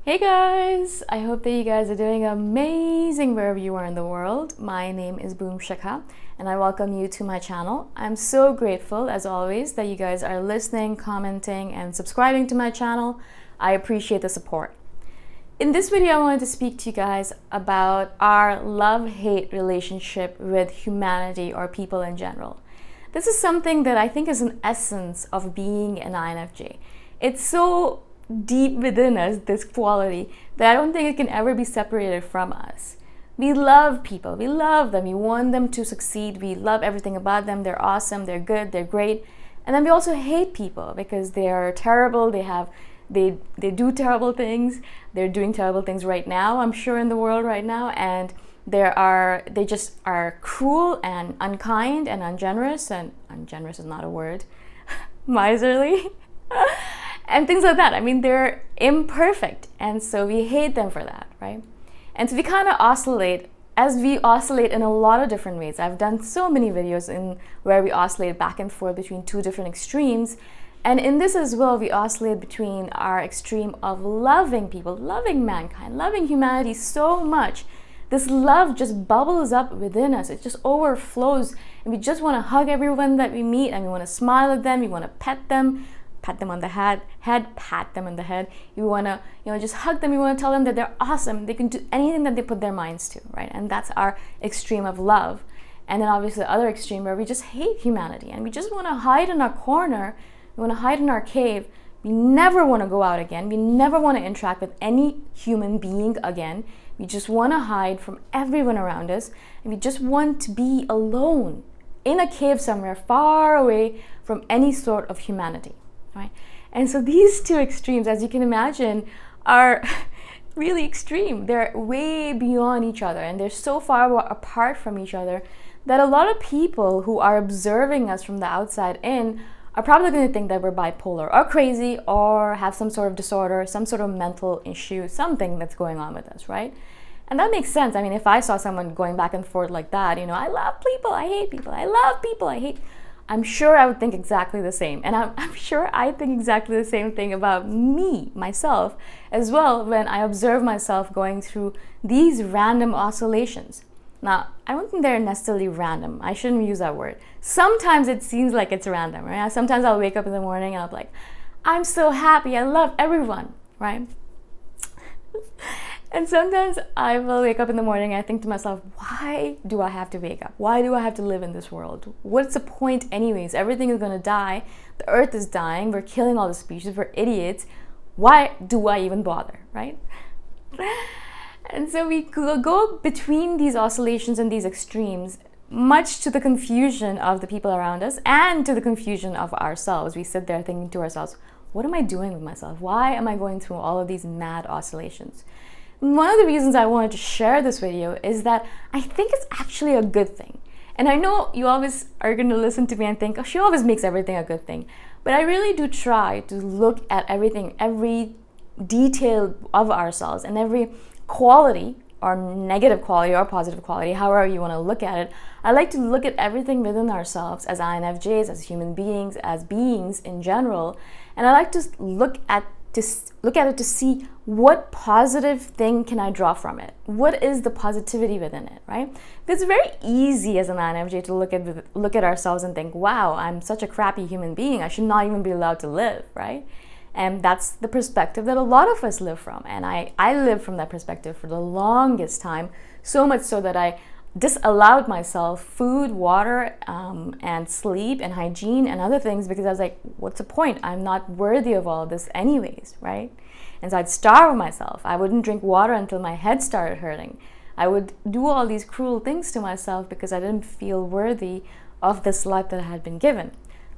Hey guys! I hope that you guys are doing amazing wherever you are in the world. My name is Boom Shikha and I welcome you to my channel. I'm so grateful as always that you guys are listening, commenting and subscribing to my channel. I appreciate the support. In this video, I wanted to speak to you guys about our love-hate relationship with humanity or people in general. This is something that I think is an essence of being an INFJ. It's so deep within us, this quality, that I don't think it can ever be separated from us. We love people, we love them, we want them to succeed, we love everything about them, they're awesome, they're good, they're great. And then we also hate people because they are terrible, they do terrible things, they're doing terrible things right now, I'm sure, in the world right now, and they just are cruel and unkind and ungenerous is not a word, miserly. And things like that. I mean, they're imperfect, and so we hate them for that, right? And so we kind of oscillate, as we oscillate in a lot of different ways. I've done so many videos where we oscillate back and forth between two different extremes, and in this as well, we oscillate between our extreme of loving people, loving mankind, loving humanity so much. This love just bubbles up within us. It just overflows, and we just want to hug everyone that we meet, and we want to smile at them, we want to pet them on the head, pat them on the head. You want to, just hug them. You want to tell them that they're awesome. They can do anything that they put their minds to, right? And that's our extreme of love. And then obviously the other extreme where we just hate humanity and we just want to hide in our corner. We want to hide in our cave. We never want to go out again. We never want to interact with any human being again. We just want to hide from everyone around us. And we just want to be alone in a cave somewhere far away from any sort of humanity. Right? And so these two extremes, as you can imagine, are really extreme. They're way beyond each other and they're so far apart from each other that a lot of people who are observing us from the outside in are probably going to think that we're bipolar or crazy or have some sort of disorder, some sort of mental issue, something that's going on with us, right? And that makes sense. I mean, if I saw someone going back and forth like that, I love people, I hate people, I love people, I hate, I'm sure I would think exactly the same. And I'm sure I think exactly the same thing about myself, as well, when I observe myself going through these random oscillations. Now, I don't think they're necessarily random. I shouldn't use that word. Sometimes it seems like it's random, right? Sometimes I'll wake up in the morning and I'll be like, I'm so happy, I love everyone, right? And sometimes I will wake up in the morning and I think to myself, why do I have to wake up? Why do I have to live in this world? What's the point anyways? Everything is going to die. The earth is dying. We're killing all the species. We're idiots. Why do I even bother, right? And so we go between these oscillations and these extremes, much to the confusion of the people around us and to the confusion of ourselves. We sit there thinking to ourselves, what am I doing with myself? Why am I going through all of these mad oscillations? One of the reasons I wanted to share this video is that I think it's actually a good thing. And I know you always are going to listen to me and think, oh, she always makes everything a good thing. But I really do try to look at everything, every detail of ourselves and every quality or negative quality or positive quality, however you want to look at it. I like to look at everything within ourselves as INFJs, as human beings, as beings in general. And I like to look at it to see what positive thing can I draw from it. What is the positivity within it, right? It's very easy as an INFJ to look at ourselves and think, wow, I'm such a crappy human being. I should not even be allowed to live, right? And that's the perspective that a lot of us live from. And I lived from that perspective for the longest time, so much so that I disallowed myself food, water, and sleep and hygiene and other things because I was like, what's the point? I'm not worthy of all of this anyways, right? And so I'd starve myself. I wouldn't drink water until my head started hurting. I would do all these cruel things to myself because I didn't feel worthy of this life that I had been given.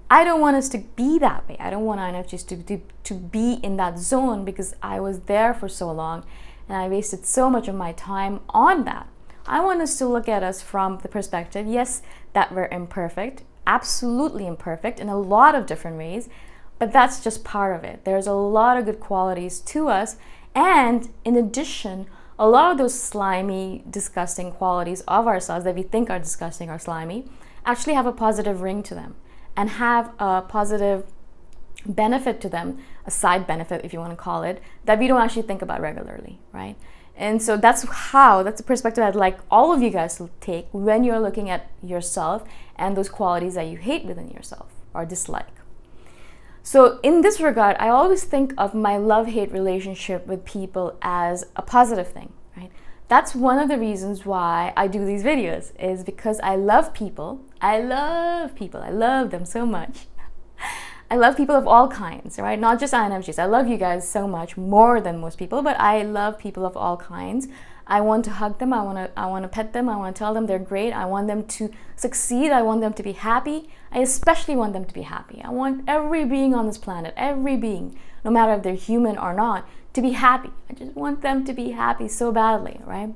I don't want us to be that way. I don't want INFJs to be in that zone because I was there for so long and I wasted so much of my time on that. I want us to look at us from the perspective, yes, that we're imperfect, absolutely imperfect in a lot of different ways, but that's just part of it. There's a lot of good qualities to us, and in addition, a lot of those slimy, disgusting qualities of ourselves that we think are disgusting or slimy actually have a positive ring to them and have a positive benefit to them, a side benefit, if you want to call it, that we don't actually think about regularly, right? And so that's the perspective I'd like all of you guys to take when you're looking at yourself and those qualities that you hate within yourself or dislike. So in this regard, I always think of my love-hate relationship with people as a positive thing, right? That's one of the reasons why I do these videos, is because I love people. I love them so much. I love people of all kinds, right? Not just INFJs. I love you guys so much, more than most people, but I love people of all kinds. I want to hug them. I want to pet them. I want to tell them they're great. I want them to succeed. I want them to be happy. I especially want them to be happy. I want every being on this planet, every being, no matter if they're human or not, to be happy. I just want them to be happy so badly, right?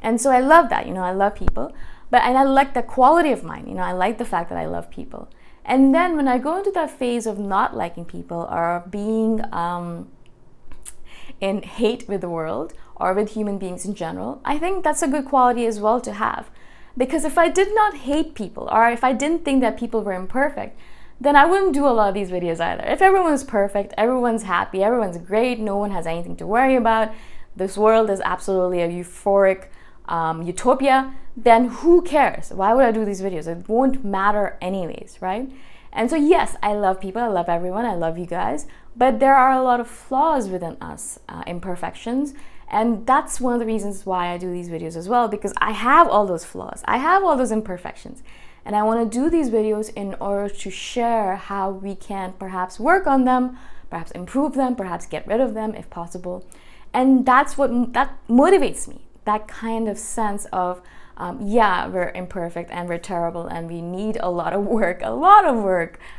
And so I love that, I love people. And I like the quality of mine, I like the fact that I love people. And then when I go into that phase of not liking people or being in hate with the world or with human beings in general, I think that's a good quality as well to have. Because if I did not hate people, or if I didn't think that people were imperfect, then I wouldn't do a lot of these videos either. If everyone's perfect, everyone's happy, everyone's great, no one has anything to worry about, this world is absolutely a euphoric utopia, then who cares? Why would I do these videos? It won't matter anyways, right? And so yes, I love people, I love everyone, I love you guys, but there are a lot of flaws within us, imperfections, and that's one of the reasons why I do these videos as well, because I have all those flaws, I have all those imperfections, and I want to do these videos in order to share how we can perhaps work on them, perhaps improve them, perhaps get rid of them if possible. And that motivates me, that kind of sense of yeah, we're imperfect and we're terrible and we need a lot of work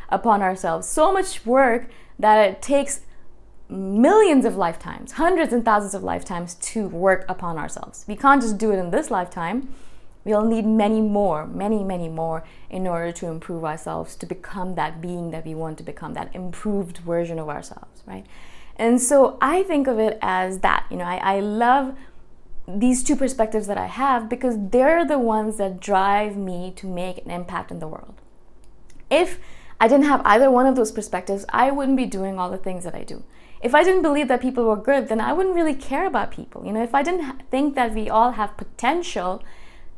upon ourselves. So much work that it takes millions of lifetimes, hundreds and thousands of lifetimes to work upon ourselves. We can't just do it in this lifetime. We'll need many more in order to improve ourselves, to become that being that we want to become, that improved version of ourselves, right? And so I think of it as that, I love these two perspectives that I have because they're the ones that drive me to make an impact in the world. If I didn't have either one of those perspectives, I wouldn't be doing all the things that I do. If I didn't believe that people were good, then I wouldn't really care about people. If I didn't think that we all have potential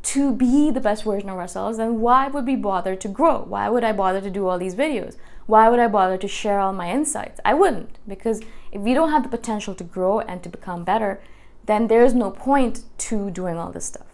to be the best version of ourselves, then why would we bother to grow? Why would I bother to do all these videos? Why would I bother to share all my insights? I wouldn't, because if we don't have the potential to grow and to become better, then there's no point to doing all this stuff.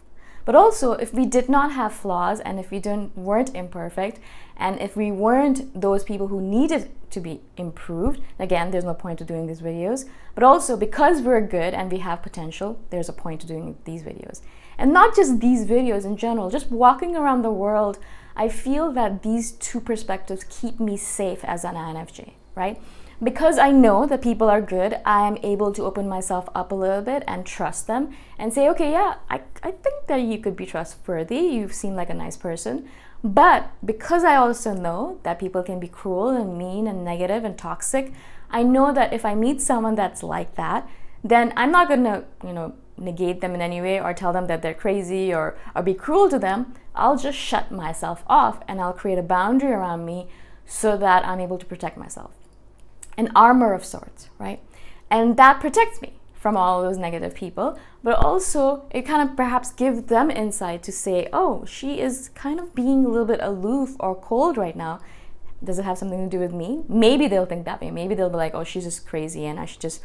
But also, if we did not have flaws and if we weren't imperfect and if we weren't those people who needed to be improved, again, there's no point to doing these videos. But also, because we're good and we have potential, there's a point to doing these videos. And not just these videos in general, just walking around the world, I feel that these two perspectives keep me safe as an INFJ, right? Because I know that people are good, I am able to open myself up a little bit and trust them and say, okay, yeah, I think that you could be trustworthy. You seem like a nice person. But because I also know that people can be cruel and mean and negative and toxic, I know that if I meet someone that's like that, then I'm not going to, negate them in any way or tell them that they're crazy or be cruel to them. I'll just shut myself off and I'll create a boundary around me so that I'm able to protect myself. An armor of sorts, right? And that protects me from all those negative people, but also it kind of perhaps gives them insight to say, oh, she is kind of being a little bit aloof or cold right now. Does it have something to do with me? Maybe they'll think that way. Maybe they'll be like, oh, she's just crazy and I should just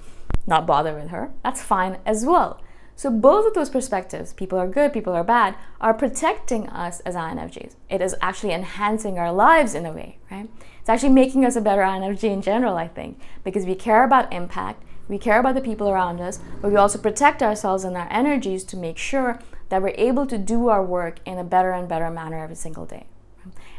not bother with her. That's fine as well. So both of those perspectives, people are good, people are bad, are protecting us as INFJs. It is actually enhancing our lives in a way, right? It's actually making us a better INFJ in general, I think, because we care about impact, we care about the people around us, but we also protect ourselves and our energies to make sure that we're able to do our work in a better and better manner every single day.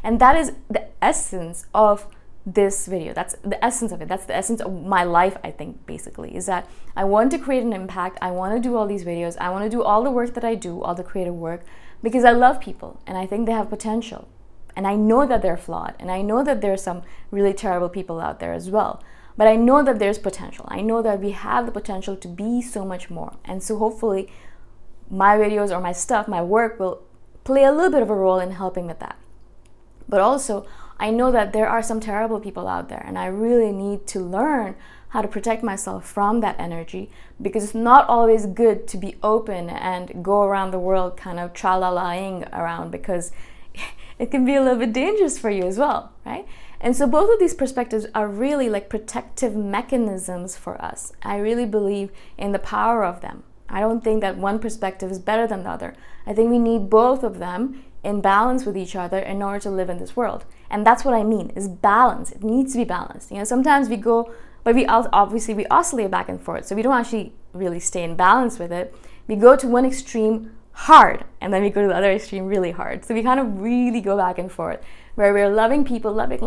And that is the essence of this video. That's the essence of it. That's the essence of my life, I think, basically, is that I want to create an impact. I want to do all these videos. I want to do all the work that I do, all the creative work, because I love people and I think they have potential. And I know that they're flawed. And I know that there's some really terrible people out there as well. But I know that there's potential. I know that we have the potential to be so much more. And so hopefully my videos or my stuff, my work will play a little bit of a role in helping with that. But also, I know that there are some terrible people out there and I really need to learn how to protect myself from that energy, because it's not always good to be open and go around the world kind of tra-la-la-ing around, because it can be a little bit dangerous for you as well, right? And so both of these perspectives are really like protective mechanisms for us. I really believe in the power of them. I don't think that one perspective is better than the other. I think we need both of them in balance with each other in order to live in this world. And that's what I mean, is balance. It needs to be balanced. You know, sometimes we go, but we oscillate back and forth. So we don't actually really stay in balance with it. We go to one extreme hard, and then we go to the other extreme really hard. So we kind of really go back and forth, where we're loving people, loving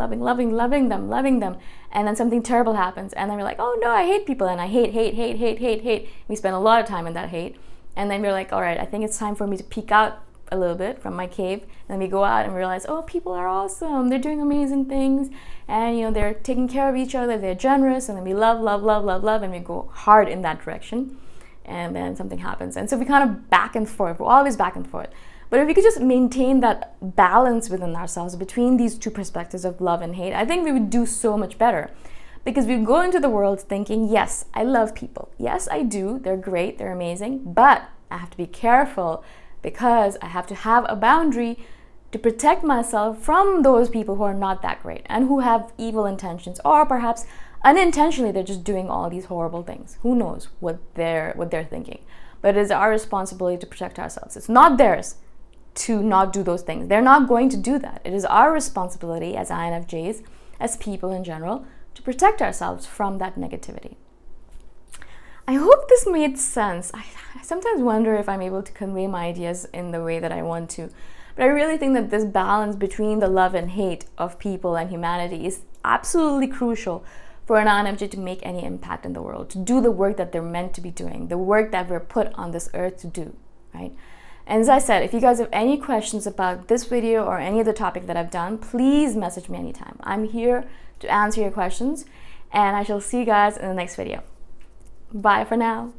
them, and then something terrible happens, and then we're like, oh no, I hate people, and I hate. We spend a lot of time in that hate, and then we're like, all right, I think it's time for me to peek out a little bit from my cave, and then we go out and realize, oh, people are awesome, they're doing amazing things, and you know, they're taking care of each other, they're generous, and then we love, and we go hard in that direction, and then something happens. And so we kind of back and forth, we're always back and forth. But if we could just maintain that balance within ourselves between these two perspectives of love and hate, I think we would do so much better. Because we go into the world thinking, yes, I love people, yes, I do, they're great, they're amazing, but I have to be careful, because I have to have a boundary to protect myself from those people who are not that great and who have evil intentions, or perhaps unintentionally they're just doing all these horrible things. Who knows what they're thinking? But it is our responsibility to protect ourselves. It's not theirs to not do those things. They're not going to do that. It is our responsibility as INFJs, as people in general, to protect ourselves from that negativity. I hope this made sense. I sometimes wonder if I'm able to convey my ideas in the way that I want to. But I really think that this balance between the love and hate of people and humanity is absolutely crucial for an INFJ to make any impact in the world, to do the work that they're meant to be doing, the work that we're put on this earth to do, right? And as I said, if you guys have any questions about this video or any other topic that I've done, please message me anytime. I'm here to answer your questions, and I shall see you guys in the next video. Bye for now.